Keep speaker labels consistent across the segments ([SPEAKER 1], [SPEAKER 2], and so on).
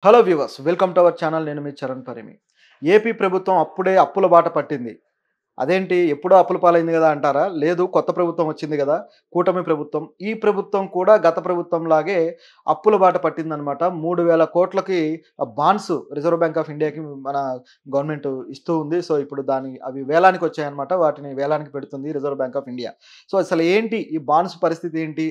[SPEAKER 1] Hello viewers, welcome to our channel. నేను మీ Charan Parimi. AP ప్రభుత్వం అప్పుడే అప్పుల బాట పట్టింది. అదేంటి ఎప్పుడో అప్పుల పాలైంది గదా అంటారా? లేదు, కొత్త ప్రభుత్వం వచ్చింది గదా! కూటమి ప్రభుత్వం. ఈ ప్రభుత్వం కూడా గత ప్రభుత్వంలాగే అప్పుల బాట పట్టిందనమాట. 3000 కోట్లకి బాండ్స్ రిజర్వ్ బ్యాంక్ ఆఫ్ ఇండియాకి మన గవర్నమెంట్ ఇస్తూ ఉంది. సో, ఇప్పుడు అవి వేలానికి వచ్చాయన్నమాట. వాటిని వేలానికి పెడుతుంది reserve bank of India. So, అసలు ఏంటి ఈ బాండ్స్ పరిస్థితి ఏంటి?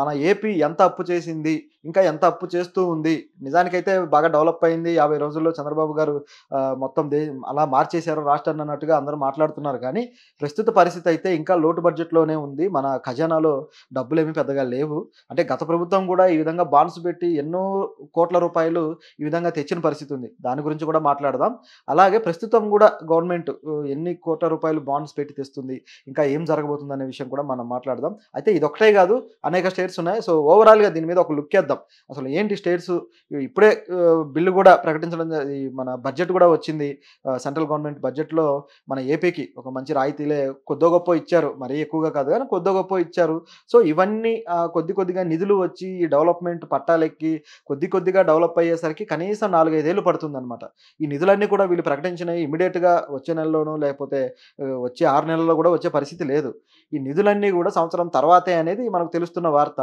[SPEAKER 1] మన ఏపీ ఎంత అప్పు చేసింది? ఇంకా ఎంత అప్పు చేస్తూ ఉంది? నిజానికైతే బాగా డెవలప్ అయింది. 50 రోజుల్లో చంద్రబాబు గారు మొత్తం అలా మార్చేశారు రాష్ట్రాన్ని అన్నట్టుగా అందరూ మాట్లాడుతున్నారు కానీ, ప్రస్తుత పరిస్థితి అయితే ఇంకా లోటు బడ్జెట్‌లోనే ఉంది. మన ఖజానాలో డబ్బులేమి పెద్దగా లేవు. అంటే గత ప్రభుత్వం గూడా ఈ విధంగా బాండ్స్ పెట్టి ఎన్నో కోట్ల రూపాయలు ఈ విధంగా తెచ్చిన పరిస్థితి ఉంది. దాని గురించి కూడా మాట్లాడదాం. అలాగే ప్రస్తుతం గూడా గవర్నమెంట్ ఎన్ని కోట్ల రూపాయలు బాండ్స్ పెట్టి తెస్తుంది, ఇంకా ఏం జరగబోతుందనే విషయం కూడా మనం మాట్లాడదాం. అయితే ఇదొక్కటే గాదు, అనేక స్టేట్స్ ఉన్నాయి. సో, ఓవరాల్‌గా దీని మీద ఒక లుక్కేద్దాం. అసలు ఏంటి స్టేట్స్ ఇప్పుడే బిల్లు గూడా ప్రకటించడం ఈ మన బడ్జెట్ గూడా వచ్చింది. సెంట్రల్ గవర్నమెంట్ బడ్జెట్‌లో మన ఏపీకి ఒక మంచి రాయితీలే కొద్దో గొప్పో ఇచ్చారు. మరీ ఎక్కువగా కాదు గానీ కొద్దో గొప్పో ఇచ్చారు. సో, ఇవన్నీ కొద్ది కొద్దిగా నిధులు వచ్చి ఈ డెవలప్‌మెంట్ పట్టాలెక్కి కొద్ది కొద్దిగా డెవలప్ అయ్యేసరికి కనీసం 4, 5 ఏళ్ళు పడుతుందనమాట. ఈ నిధులన్నీ కూడా వీళ్ళు ప్రకటించినయి ఇమ్మీడియేట్‌గా వచ్చే నెలలోనో లేకపోతే వచ్చే 6 నెలల్లో గూడా వచ్చే పరిస్థితి లేదు. ఈ నిధులన్నీ గూడా సంవత్సరం తర్వాతే అనేది మనకు తెలుస్తున్న వార్త.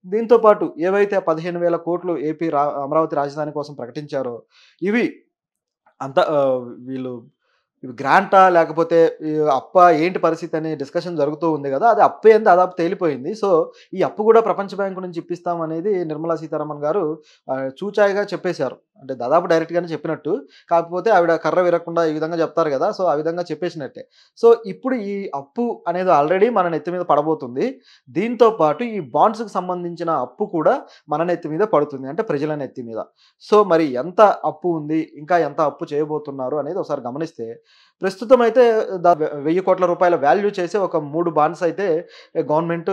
[SPEAKER 1] దీంతో పాటు ఏవైతే 15,000 కోట్లు ఏపీ అమరావతి రాజధాని కోసం ప్రకటించారో ఇవి అంతా వీళ్ళు ఇవి గ్రాంటా? లేకపోతే ఈ అప్పా? ఏంటి పరిస్థితి అనే డిస్కషన్ జరుగుతూ ఉంది గదా! అది అప్పే అని దాదాపు తేలిపోయింది. సో, ఈ అప్పు గూడా ప్రపంచ బ్యాంక్ నుంచి ఇప్పిస్తామనేది నిర్మలా సీతారామన్ గారు చూచాయిగా చెప్పేశారు. అంటే దాదాపు డైరెక్ట్‌గానే చెప్పినట్టు. కాకపోతే ఆవిడ కర్ర విరక్కుండా ఈ విధంగా చెప్తారు గదా! సో, ఆ విధంగా చెప్పేసినట్టే. సో, ఇప్పుడు ఈ అప్పు అనేది ఆల్రెడీ మన నెత్తి మీద పడబోతుంది. దీంతో పాటు ఈ బాండ్స్‌కి సంబంధించిన అప్పు కూడా మన నెత్తి మీద పడుతుంది. అంటే ప్రజల నెత్తి మీద. సో, మరి ఎంత అప్పు ఉంది? ఇంకా ఎంత అప్పు చేయబోతున్నారు అనేది ఒకసారి గమనిస్తే, ప్రస్తుతం అయితే రూ. 1000 కోట్ల వాల్యూ చేసే ఒక 3 బాండ్స్ అయితే గవర్నమెంట్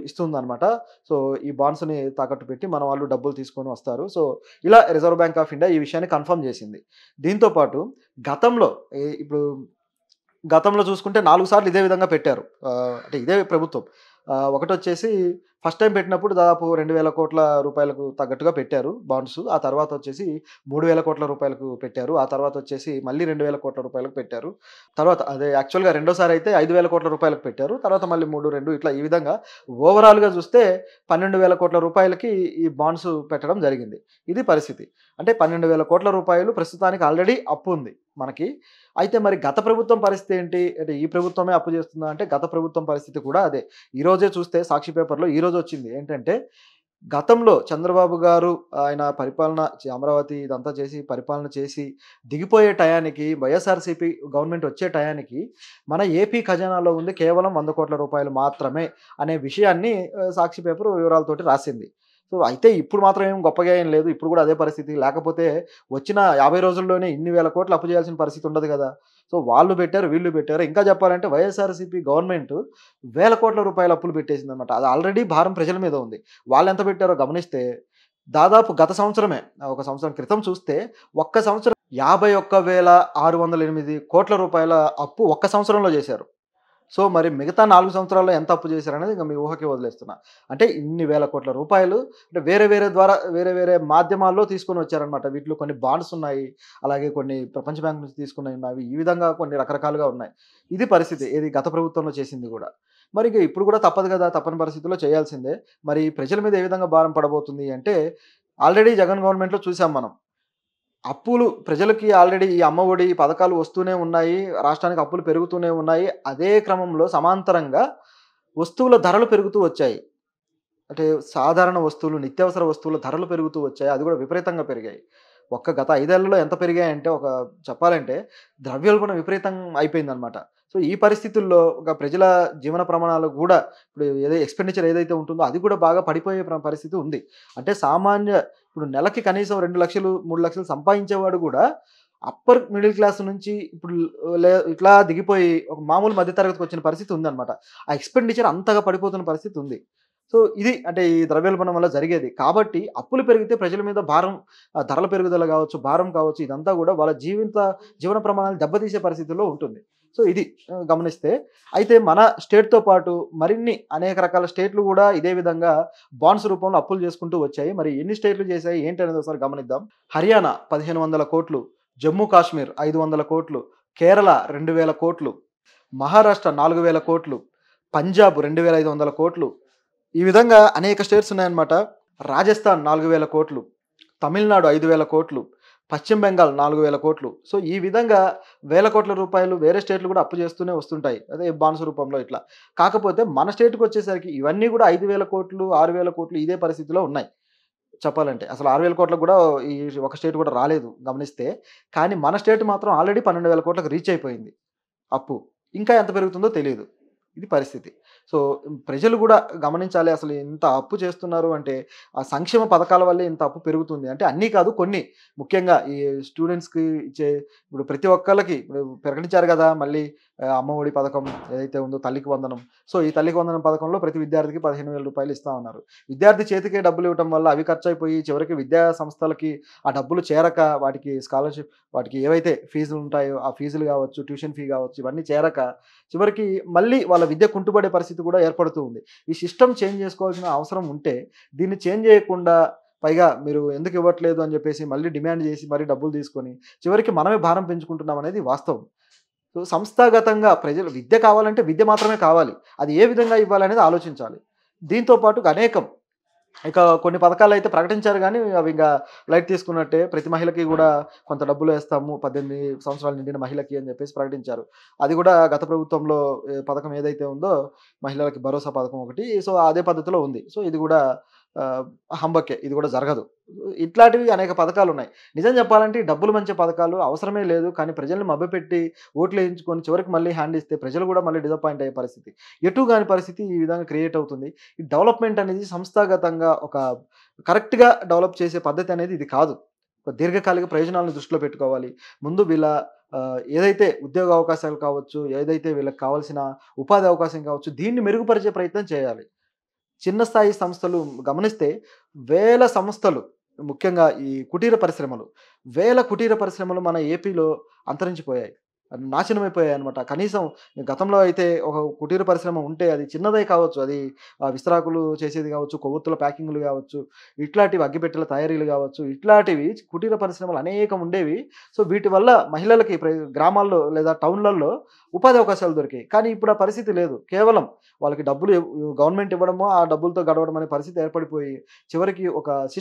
[SPEAKER 1] ఇస్తుందనమాట. సో, ఈ బాండ్స్‌ని తాకట్టు పెట్టి మన వాళ్ళు డబ్బులు తీసుకొని వస్తారు. సో, ఇలా రిజర్వ్ బ్యాంక్ ఆఫ్ ఇండియా ఈ విషయాన్ని కన్ఫర్మ్ చేసింది. దీంతో పాటు గతంలో ఇప్పుడు గతంలో చూసుకుంటే 4 సార్లు ఇదే విధంగా పెట్టారు. అంటే ఇదే ప్రభుత్వం. ఒకటొచ్చేసి ఫస్ట్ టైమ్ పెట్టినప్పుడు దాదాపు 2,000 కోట్ల రూపాయలకు తగ్గట్టుగా పెట్టారు బాండ్స్. ఆ తర్వాత వచ్చేసి 3,000 కోట్ల రూపాయలకు పెట్టారు. ఆ తర్వాత వచ్చేసి మళ్ళీ 2,000 కోట్ల రూపాయలకు పెట్టారు. తర్వాత అదే యాక్చువల్‌గా రెండోసారి అయితే 5,000 కోట్ల రూపాయలకు పెట్టారు. తర్వాత మళ్ళీ 3, 2 ఇట్లా ఈ విధంగా ఓవరాల్‌గా చూస్తే 12,000 కోట్ల రూపాయలకి ఈ బాండ్స్ పెట్టడం జరిగింది. ఇది పరిస్థితి. అంటే 12,000 కోట్ల రూపాయలు ప్రస్తుతానికి ఆల్రెడీ అప్పు ఉంది మనకి. అయితే మరి గత ప్రభుత్వం పరిస్థితి ఏంటి? అంటే ఈ ప్రభుత్వమే అప్పు చేస్తుందా అంటే గత ప్రభుత్వం పరిస్థితి కూడా అదే. ఈరోజే చూస్తే సాక్షి పేపర్‌లో ఈరోజొచ్చింది. ఏంటంటే గతంలో చంద్రబాబు గారు ఆయన పరిపాలన అమరావతి ఇదంతా చేసి పరిపాలన చేసి దిగిపోయే టయానికి వైఎస్ఆర్‌సీపీ గవర్నమెంట్ వచ్చే టయానికి మన ఏపీ ఖజానాలో ఉంది కేవలం 100 కోట్ల రూపాయలు మాత్రమే అనే విషయాన్ని సాక్షి పేపర్ వివరాలతోటి రాసింది. సో, అయితే ఇప్పుడు మాత్రం ఏం గొప్పగా ఏం లేదు. ఇప్పుడు కూడా అదే పరిస్థితి. లేకపోతే వచ్చిన 50 రోజుల్లోనే ఇన్ని వేల కోట్లు అప్పు చేయాల్సిన పరిస్థితి ఉండదు గదా! సో, వాళ్ళు పెట్టారు, వీళ్ళు పెట్టారు. ఇంకా చెప్పాలంటే వైఎస్ఆర్‌సీపీ గవర్నమెంట్ వేల కోట్ల రూపాయల అప్పులు పెట్టేసిందనమాట. అది ఆల్రెడీ భారం ప్రజల మీద ఉంది. వాళ్ళెంత పెట్టారో గమనిస్తే దాదాపు గత సంవత్సరమే, ఒక సంవత్సరం క్రితం చూస్తే ఒక్క సంవత్సరం 51,608 కోట్ల రూపాయల అప్పు ఒక్క సంవత్సరంలో చేశారు. సో, మరి మిగతా 4 సంవత్సరాల్లో ఎంత అప్పు చేశారనేది ఇంక మీ ఊహకే వదిలేస్తున్నా. అంటే ఇన్ని వేల కోట్ల రూపాయలు అంటే వేరే వేరే ద్వారా వేరే వేరే మాధ్యమాల్లో తీసుకొనొచ్చారనమాట. వీటిలో కొన్ని బాండ్స్ ఉన్నాయి. అలాగే కొన్ని ప్రపంచ బ్యాంక్ నుంచి తీసుకున్నయి ఉన్నవి. ఈ విధంగా కొన్ని రకరకాలుగా ఉన్నాయి. ఇది పరిస్థితి. ఏది గత ప్రభుత్వంలో చేసింది గూడా. మరి ఇక ఇప్పుడు గూడా తప్పదు గదా! తప్పని పరిస్థితుల్లో చేయాల్సిందే. మరి ప్రజల మీద ఏ విధంగా భారం పడబోతుంది అంటే, ఆల్రెడీ జగన్ గవర్నమెంట్‌లో చూసాం మనం. అప్పులు ప్రజలకి ఆల్రెడీ ఈ అమ్మఒడి పథకాలు వస్తూనే ఉన్నాయి. రాష్ట్రానికి అప్పులు పెరుగుతూనే ఉన్నాయి. అదే క్రమంలో సమాంతరంగా వస్తువుల ధరలు పెరుగుతూ వచ్చాయి. అంటే సాధారణ వస్తువులు, నిత్యావసర వస్తువుల ధరలు పెరుగుతూ వచ్చాయి. అది కూడా విపరీతంగా పెరిగాయి. గత 5 ఏళ్లలో ఎంత పెరిగాయంటే చెప్పాలంటే ద్రవ్యోల్బణం విపరీతం అయిపోయిందనమాట. సో, ఈ పరిస్థితుల్లో ప్రజల జీవన ప్రమాణాలు గూడా ఇప్పుడు ఎక్స్‌పెండిచర్ ఏదైతే ఉంటుందో అది కూడా బాగా పడిపోయే పరిస్థితి ఉంది. అంటే ఇప్పుడు నెలకి కనీసం 2,00,000, 3,00,000 సంపాదించేవాడు గూడా అప్పర్ మిడిల్ క్లాస్ నుంచి ఇప్పుడు ఇట్లా దిగిపోయి ఒక మామూలు మధ్య తరగతికొచ్చిన పరిస్థితి ఉందనమాట. ఆ ఎక్స్‌పెండిచర్ అంతగా పడిపోతున్న పరిస్థితి ఉంది. సో, ఇది అంటే ఈ ద్రవ్యోల్బణం వల్ల జరిగేది. కాబట్టి అప్పులు పెరిగితే ప్రజల మీద భారం, ధరల పెరుగుదల గావచ్చు, భారం కావచ్చు, ఇదంతా గూడా వాళ్ళ జీవన ప్రమాణాలు దెబ్బతీసే పరిస్థితుల్లో ఉంటుంది. సో ఇది గమనిస్తే. అయితే మన స్టేట్‌తో పాటు మరిన్ని అనేక రకాల స్టేట్‌లు గూడా ఇదే విధంగా బాండ్స్ రూపంలో అప్పులు చేసుకుంటూ వచ్చాయి. మరి ఎన్ని స్టేట్‌లు చేశాయి ఏంటనేది ఒకసారి గమనిద్దాం. హర్యానా 1500,00,00,000, జమ్మూ కాశ్మీర్ 500,00,00,000, కేరళ 2,000,00,00,000, మహారాష్ట్ర 4,000,00,00,000, పంజాబ్ 2,500,00,00,000. ఈ విధంగా అనేక స్టేట్స్ ఉన్నాయన్నమాట. రాజస్థాన్ 4,000,00,00,000, తమిళనాడు 5,000,00,00,000, పశ్చిమ బెంగాల్ 4,000,00,00,000. సో ఈ విధంగా వేల కోట్ల రూపాయలు వేరే స్టేట్‌లు కూడా అప్పు చేస్తూనే వస్తుంటాయి. అదే బాండ్స్ రూపంలో ఇట్లా. కాకపోతే మన స్టేట్‌కొచ్చేసరికి ఇవన్నీ కూడా 5,000,00,00,000, 6,000,00,00,000 ఇదే పరిస్థితిలో ఉన్నాయి చెప్పాలంటే. అసలు 6,000,00,00,000 కూడా ఈ ఒక స్టేట్ కూడా రాలేదు గమనిస్తే. కానీ మన స్టేట్ మాత్రం ఆల్రెడీ 12,000,00,00,000కి రీచ్ అయిపోయింది అప్పు. ఇంకా ఎంత పెరుగుతుందో తెలీదు. ఇది పరిస్థితి. సో, ప్రజలు గూడా గమనించాలి అసలు ఇంత అప్పు చేస్తున్నారు అంటే, ఆ సంక్షేమ పథకాల వల్లే ఇంత అప్పు పెరుగుతుంది. అంటే అన్నీ కాదు కొన్ని. ముఖ్యంగా ఈ స్టూడెంట్స్‌కి ఇచ్చే ఇప్పుడు ప్రతి ఒక్కళ్ళకి ఇప్పుడు ప్రకటించారు గదా! మళ్ళీ అమ్మఒడి పథకం ఏదైతే ఉందో తల్లికి వందనం. సో, ఈ తల్లికి వందనం పథకంలో ప్రతి విద్యార్థికి రూ. 15,000 ఇస్తా ఉన్నారు. విద్యార్థి చేతికే డబ్బులు ఇవ్వటం వల్ల అవి ఖర్చయిపోయి చివరికి విద్యా సంస్థలకి ఆ డబ్బులు చేరక వాటికి స్కాలర్‌షిప్ వాటికి ఏవైతే ఫీజులుంటాయో ఆ ఫీజులు గావచ్చు, ట్యూషన్ ఫీ గావచ్చు ఇవన్నీ చేరక చివరికి మళ్ళీ వాళ్ళ విద్య కుంటుపడే పరిస్థితి కూడా ఏర్పడుతూ ఉంది. ఈ సిస్టమ్ చేంజ్ చేసుకోవాల్సిన అవసరం ఉంటే, దీన్ని చేంజ్ చేయకుండా పైగా మీరు ఎందుకు ఇవ్వట్లేదు అని చెప్పేసి మళ్ళీ డిమాండ్ చేసి మరీ డబ్బులు తీసుకొని, చివరికి మనమే భారం పెంచుకుంటున్నాం అనేది వాస్తవం. సో, సంస్థాగతంగా ప్రజలు విద్య కావాలంటే విద్య మాత్రమే కావాలి. అది ఏ విధంగా ఇవ్వాలనేది ఆలోచించాలి. దీంతో పాటు అనేకం ఇక కొన్ని పథకాలైతే ప్రకటించారు గానీ, అవి ఇంగా లైట్ తీసుకున్నట్టే. ప్రతి మహిళకి గూడా కొంత డబ్బులేస్తాము 18 సంవత్సరాలు నిండిన మహిళకి అని జెప్పేసి ప్రకటించారు. అది గూడా గత ప్రభుత్వంలో పథకం ఏదైతే ఉందో మహిళలకి భరోసా పథకం ఒకటి. సో, అదే పద్ధతిలో ఉంది. సో, ఇది గూడా హంబకే. ఇది గూడా జరగదు. ఇట్లాంటివి అనేక పథకాలున్నాయి. నిజం జెప్పాలంటే ఈ డబ్బులు మంచే పథకాలు అవసరమే లేదు. కానీ ప్రజల్ని మభ్యపెట్టి ఓట్లేయించుకొని చివరికి మళ్ళీ హ్యాండ్ ఇస్తే ప్రజలు గూడా మళ్ళీ డిసప్పాయింట్ అయ్యే పరిస్థితి. ఎటు గాని పరిస్థితి ఈ విధంగా క్రియేట్ అవుతుంది. ఈ డెవలప్‌మెంట్ అనేది సంస్థాగతంగా ఒక కరెక్ట్‌గా డెవలప్ చేసే పద్ధతి అనేది ఇది కాదు. ఒక దీర్ఘకాలిక ప్రయోజనాలను దృష్టిలో పెట్టుకోవాలి. ముందు వీళ్ళ ఏదైతే ఉద్యోగ అవకాశాలు కావచ్చు, ఏదైతే వీళ్ళకి కావాల్సిన ఉపాధి అవకాశం కావచ్చు, దీన్ని మెరుగుపరిచే ప్రయత్నం చేయాలి. చిన్న స్థాయి సంస్థలు గమనిస్తే వేల సంస్థలు ముఖ్యంగా ఈ కుటీర పరిశ్రమలు, వేల కుటీర పరిశ్రమలు మన ఏపీలో అంతరించిపోయాయి. నాశనమైపోయాయన్నమాట. కనీసం గతంలో అయితే ఒక కుటీర పరిశ్రమ ఉంటే అది చిన్నదే కావచ్చు. అది విస్తరాకులు చేసేది కావచ్చు, కొవ్వొత్తుల ప్యాకింగ్‌లు కావచ్చు, ఇట్లాంటివి అగ్గిపెట్టెల తయారీలు కావచ్చు, ఇట్లాంటివి కుటీర పరిశ్రమలు అనేకం ఉండేవి. సో, వీటి వల్ల మహిళలకి గ్రామాల్లో లేదా టౌన్‌లలో ఉపాధి అవకాశాలు దొరికాయి. కానీ ఇప్పుడు ఆ పరిస్థితి లేదు. కేవలం వాళ్ళకి డబ్బులు గవర్నమెంట్ ఇవ్వడమో, ఆ డబ్బులతో గడవడం అనే పరిస్థితి ఏర్పడిపోయి చివరికి ఒక